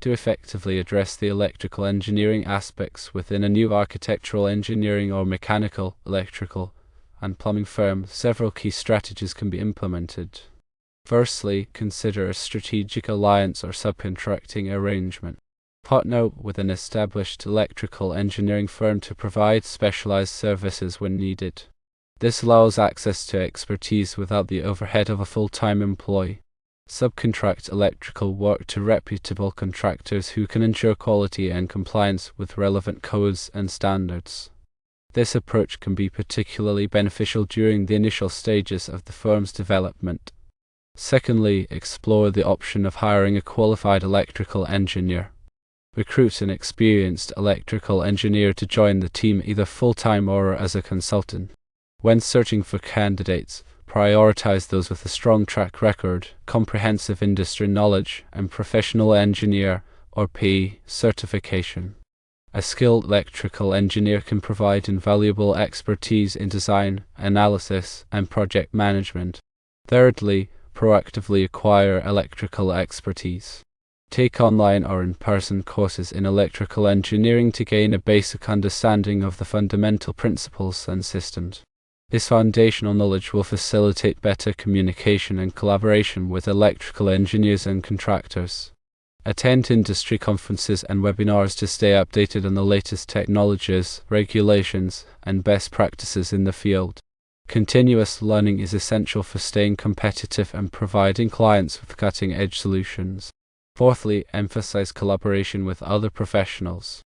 to effectively address the electrical engineering aspects within a new architectural engineering or mechanical, electrical, and plumbing firm, several key strategies can be implemented. Firstly, consider a strategic alliance or subcontracting arrangement. Partner with an established electrical engineering firm to provide specialized services when needed. This allows access to expertise without the overhead of a full-time employee. Subcontract electrical work to reputable contractors who can ensure quality and compliance with relevant codes and standards. This approach can be particularly beneficial during the initial stages of the firm's development. Secondly, explore the option of hiring a qualified electrical engineer. Recruit an experienced electrical engineer to join the team either full-time or as a consultant. When searching for candidates, prioritize those with a strong track record, comprehensive industry knowledge, and professional engineer or PE certification. A skilled electrical engineer can provide invaluable expertise in design, analysis, and project management. Thirdly, proactively acquire electrical expertise. Take online or in-person courses in electrical engineering to gain a basic understanding of the fundamental principles and systems. This foundational knowledge will facilitate better communication and collaboration with electrical engineers and contractors. Attend industry conferences and webinars to stay updated on the latest technologies, regulations, and best practices in the field. Continuous learning is essential for staying competitive and providing clients with cutting-edge solutions. Fourthly, emphasize collaboration with other professionals.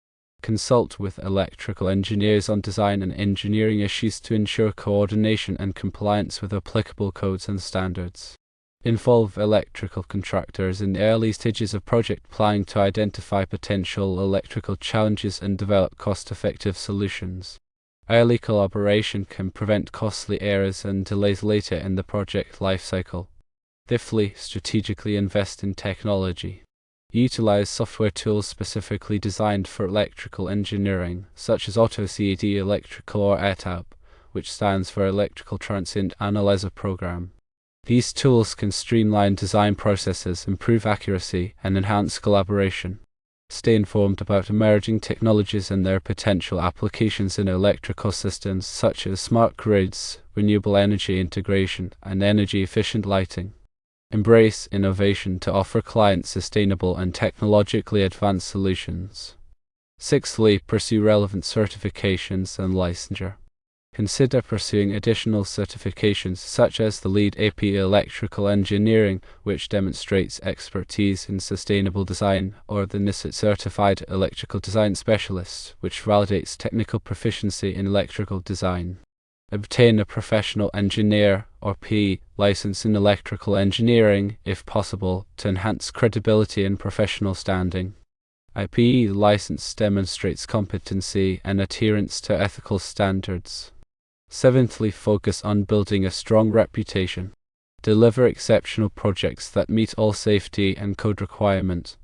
Consult with electrical engineers on design and engineering issues to ensure coordination and compliance with applicable codes and standards. Involve electrical contractors in the early stages of project planning to identify potential electrical challenges and develop cost-effective solutions. Early collaboration can prevent costly errors and delays later in the project lifecycle. Fifthly, strategically invest in technology. Utilize software tools specifically designed for electrical engineering, such as AutoCAD Electrical or ETAP, which stands for Electrical Transient Analyzer Program. These tools can streamline design processes, improve accuracy, and enhance collaboration. Stay informed about emerging technologies and their potential applications in electrical systems such as smart grids, renewable energy integration, and energy-efficient lighting. Embrace innovation to offer clients sustainable and technologically advanced solutions. Sixthly, pursue relevant certifications and licensure. Consider pursuing additional certifications such as the LEED AP Electrical Engineering, which demonstrates expertise in sustainable design, or the NIST Certified Electrical Design Specialist, which validates technical proficiency in electrical design. Obtain a professional engineer or PE license in electrical engineering, if possible, to enhance credibility and professional standing. A PE license demonstrates competency and adherence to ethical standards. Seventhly, focus on building a strong reputation. Deliver exceptional projects that meet all safety and code requirements.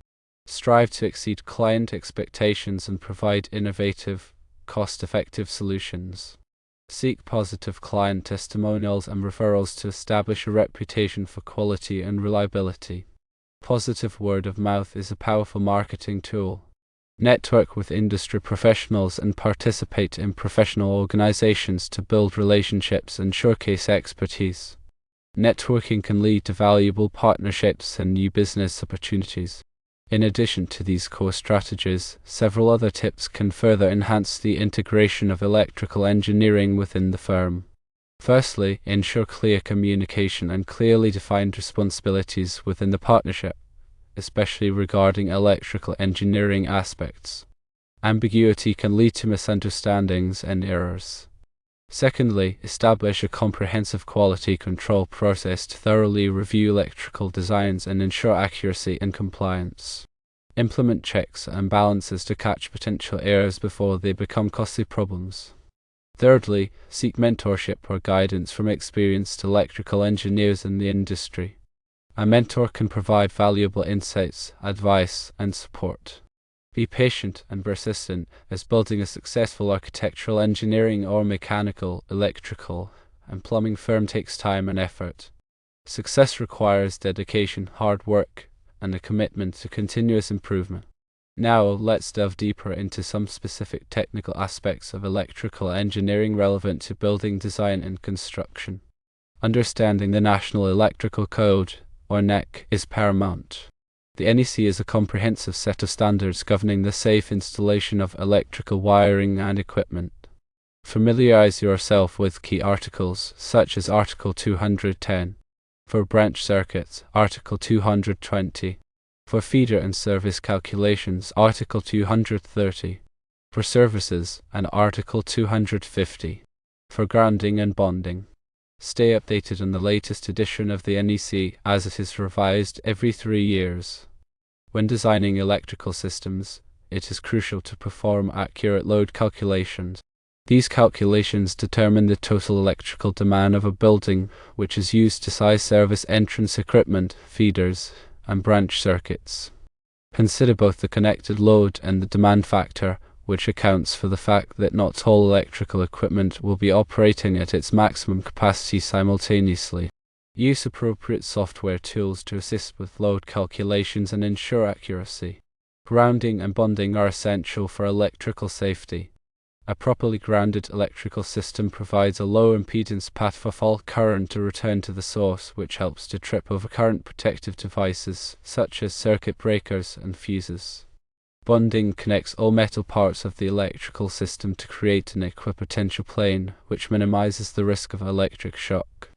Strive to exceed client expectations and provide innovative, cost-effective solutions. Seek positive client testimonials and referrals to establish a reputation for quality and reliability. Positive word of mouth is a powerful marketing tool. Network with industry professionals and participate in professional organizations to build relationships and showcase expertise. Networking can lead to valuable partnerships and new business opportunities. In addition to these core strategies, several other tips can further enhance the integration of electrical engineering within the firm. Firstly, ensure clear communication and clearly defined responsibilities within the partnership, especially regarding electrical engineering aspects. Ambiguity can lead to misunderstandings and errors. Secondly, establish a comprehensive quality control process to thoroughly review electrical designs and ensure accuracy and compliance. Implement checks and balances to catch potential errors before they become costly problems. Thirdly, seek mentorship or guidance from experienced electrical engineers in the industry. A mentor can provide valuable insights, advice, and support. Be patient and persistent, as building a successful architectural engineering or mechanical, electrical, and plumbing firm takes time and effort. Success requires dedication, hard work, and a commitment to continuous improvement. Now, let's delve deeper into some specific technical aspects of electrical engineering relevant to building design and construction. Understanding the National Electrical Code, or NEC, is paramount. The NEC is a comprehensive set of standards governing the safe installation of electrical wiring and equipment. Familiarize yourself with key articles, such as Article 210, for branch circuits, Article 220, for feeder and service calculations, Article 230, for services, and Article 250, for grounding and bonding. Stay updated on the latest edition of the NEC, as it is revised every 3 years. When designing electrical systems, it is crucial to perform accurate load calculations. These calculations determine the total electrical demand of a building, which is used to size service entrance equipment, feeders, and branch circuits. Consider both the connected load and the demand factor, which accounts for the fact that not all electrical equipment will be operating at its maximum capacity simultaneously. Use appropriate software tools to assist with load calculations and ensure accuracy. Grounding and bonding are essential for electrical safety. A properly grounded electrical system provides a low impedance path for fault current to return to the source, which helps to trip over current protective devices, such as circuit breakers and fuses. Bonding connects all metal parts of the electrical system to create an equipotential plane, which minimizes the risk of electric shock.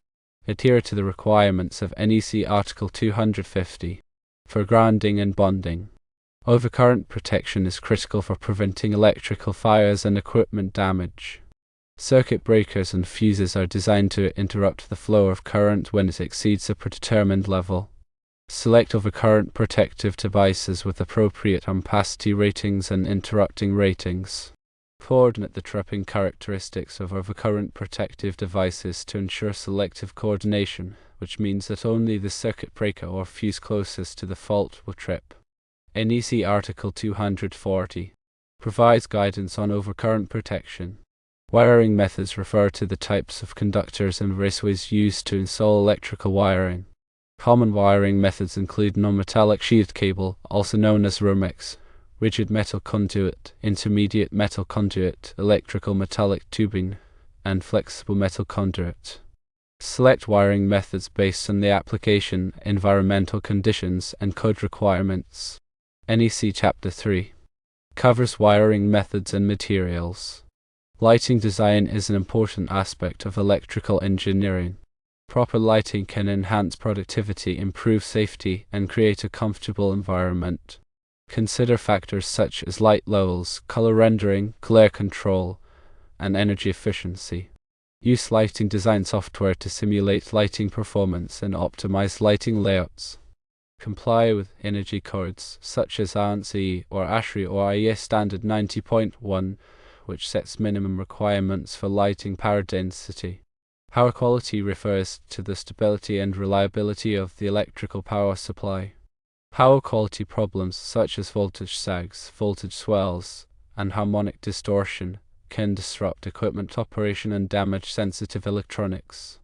Adhere to the requirements of NEC Article 250 for grounding and bonding. Overcurrent protection is critical for preventing electrical fires and equipment damage. Circuit breakers and fuses are designed to interrupt the flow of current when it exceeds a predetermined level. Select overcurrent protective devices with appropriate ampacity ratings and interrupting ratings. Coordinate the tripping characteristics of overcurrent protective devices to ensure selective coordination, which means that only the circuit breaker or fuse closest to the fault will trip. NEC Article 240 provides guidance on overcurrent protection. Wiring methods refer to the types of conductors and raceways used to install electrical wiring. Common wiring methods include non-metallic sheathed cable, also known as Romex, rigid metal conduit, intermediate metal conduit, electrical metallic tubing, and flexible metal conduit. Select wiring methods based on the application, environmental conditions, and code requirements. NEC Chapter 3 covers wiring methods and materials. Lighting design is an important aspect of electrical engineering. Proper lighting can enhance productivity, improve safety, and create a comfortable environment. Consider factors such as light levels, color rendering, glare control, and energy efficiency. Use lighting design software to simulate lighting performance and optimize lighting layouts. Comply with energy codes such as ANSI or ASHRAE or IES Standard 90.1, which sets minimum requirements for lighting power density. Power quality refers to the stability and reliability of the electrical power supply. Power quality problems such as voltage sags, voltage swells, and harmonic distortion can disrupt equipment operation and damage sensitive electronics.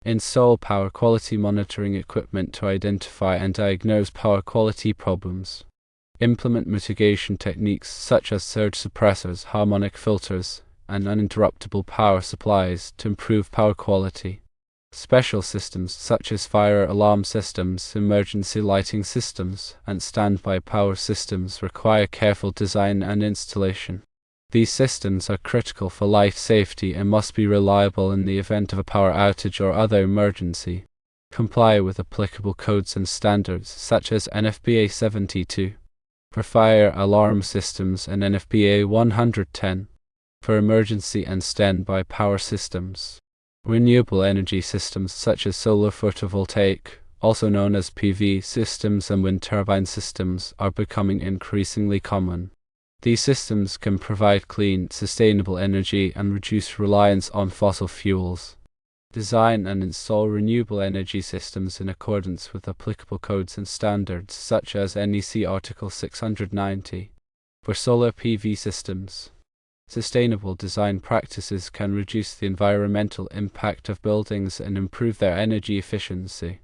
Install power quality monitoring equipment to identify and diagnose power quality problems. Implement mitigation techniques such as surge suppressors, harmonic filters, and uninterruptible power supplies to improve power quality. Special systems such as fire alarm systems, emergency lighting systems, and standby power systems require careful design and installation. These systems are critical for life safety and must be reliable in the event of a power outage or other emergency. Comply with applicable codes and standards such as NFPA 72 for fire alarm systems and NFPA 110 for emergency and standby power systems. Renewable energy systems such as solar photovoltaic, also known as PV systems, and wind turbine systems are becoming increasingly common. These systems can provide clean, sustainable energy and reduce reliance on fossil fuels. Design and install renewable energy systems in accordance with applicable codes and standards such as NEC Article 690 for solar PV systems. Sustainable design practices can reduce the environmental impact of buildings and improve their energy efficiency.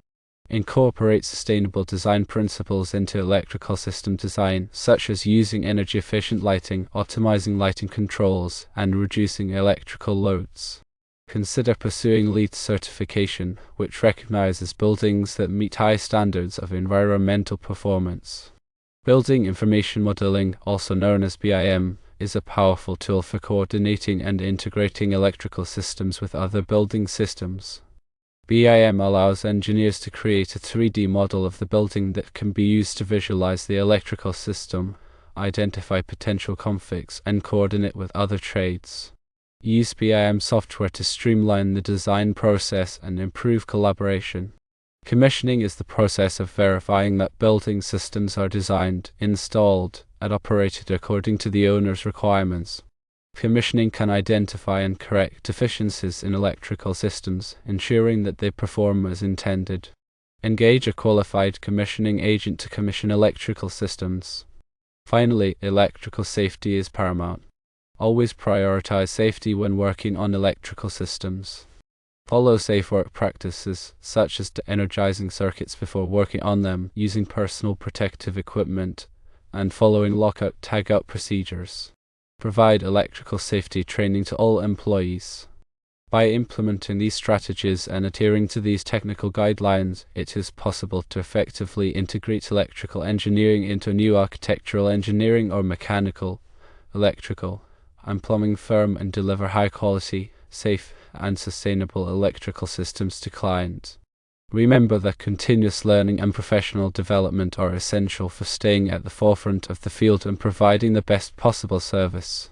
Incorporate sustainable design principles into electrical system design, such as using energy-efficient lighting, optimizing lighting controls, and reducing electrical loads. Consider pursuing LEED certification, which recognizes buildings that meet high standards of environmental performance. Building information modeling, also known as BIM, is a powerful tool for coordinating and integrating electrical systems with other building systems. BIM allows engineers to create a 3D model of the building that can be used to visualize the electrical system, identify potential conflicts, and coordinate with other trades. Use BIM software to streamline the design process and improve collaboration. Commissioning is the process of verifying that building systems are designed, installed, and operated according to the owner's requirements. Commissioning can identify and correct deficiencies in electrical systems, ensuring that they perform as intended. Engage a qualified commissioning agent to commission electrical systems. Finally, electrical safety is paramount. Always prioritize safety when working on electrical systems. Follow safe work practices, such as de-energizing circuits before working on them, using personal protective equipment, and following lockout/tagout procedures. Provide electrical safety training to all employees. By implementing these strategies and adhering to these technical guidelines, it is possible to effectively integrate electrical engineering into a new architectural engineering or mechanical, electrical, and plumbing firm and deliver high-quality, safe, and sustainable electrical systems to clients. Remember that continuous learning and professional development are essential for staying at the forefront of the field and providing the best possible service.